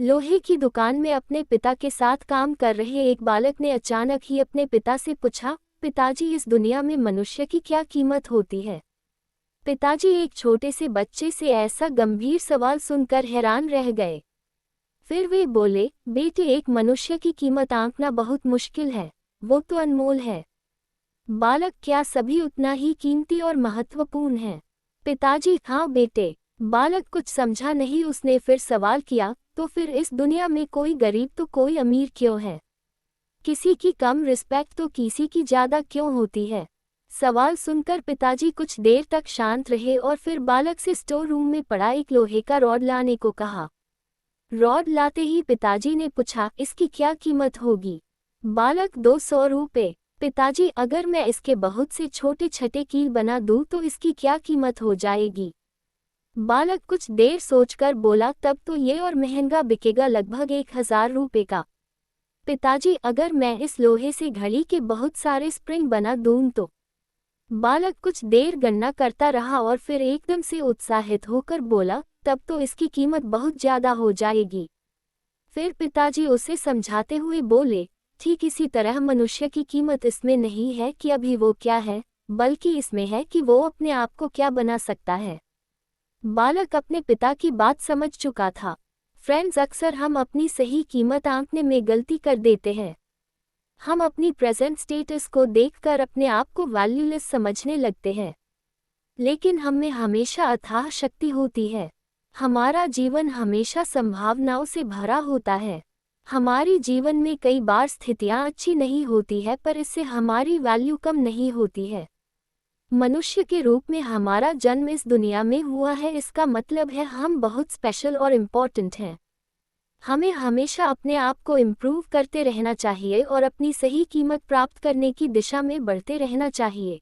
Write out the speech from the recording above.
लोहे की दुकान में अपने पिता के साथ काम कर रहे एक बालक ने अचानक ही अपने पिता से पूछा, पिताजी इस दुनिया में मनुष्य की क्या कीमत होती है? पिताजी एक छोटे से बच्चे से ऐसा गंभीर सवाल सुनकर हैरान रह गए। फिर वे बोले, बेटे एक मनुष्य की कीमत आंकना बहुत मुश्किल है, वो तो अनमोल है। बालक, क्या सभी उतना ही कीमती और महत्वपूर्ण हैं? पिताजी, हाँ बेटे। बालक कुछ समझा नहीं, उसने फिर सवाल किया, तो फिर इस दुनिया में कोई गरीब तो कोई अमीर क्यों है? किसी की कम रिस्पेक्ट तो किसी की ज़्यादा क्यों होती है? सवाल सुनकर पिताजी कुछ देर तक शांत रहे और फिर बालक से स्टोर रूम में पड़ा एक लोहे का रॉड लाने को कहा। रॉड लाते ही पिताजी ने पूछा, इसकी क्या कीमत होगी? बालक, 200 रुपये। पिताजी, अगर मैं इसके बहुत से छोटे छठे कील बना दूं तो इसकी क्या कीमत हो जाएगी? बालक कुछ देर सोचकर बोला, तब तो ये और महंगा बिकेगा, लगभग 1000 रुपये का। पिताजी, अगर मैं इस लोहे से घड़ी के बहुत सारे स्प्रिंग बना दूं तो? बालक कुछ देर गणना करता रहा और फिर एकदम से उत्साहित होकर बोला, तब तो इसकी कीमत बहुत ज़्यादा हो जाएगी। फिर पिताजी उसे समझाते हुए बोले, ठीक इसी तरह मनुष्य की कीमत इसमें नहीं है कि अभी वो क्या है, बल्कि इसमें है कि वो अपने आप को क्या बना सकता है। बालक अपने पिता की बात समझ चुका था। फ्रेंड्स, अक्सर हम अपनी सही कीमत आंकने में गलती कर देते हैं। हम अपनी प्रेजेंट स्टेटस को देखकर अपने आप को वैल्यूलेस समझने लगते हैं। लेकिन हम में हमेशा अथाह शक्ति होती है। हमारा जीवन हमेशा संभावनाओं से भरा होता है। हमारी जीवन में कई बार स्थितियां अच्छी नहीं होती है, पर इससे हमारी वैल्यू कम नहीं होती है। मनुष्य के रूप में हमारा जन्म इस दुनिया में हुआ है, इसका मतलब है हम बहुत स्पेशल और इम्पोर्टेंट हैं। हमें हमेशा अपने आप को इम्प्रूव करते रहना चाहिए और अपनी सही कीमत प्राप्त करने की दिशा में बढ़ते रहना चाहिए।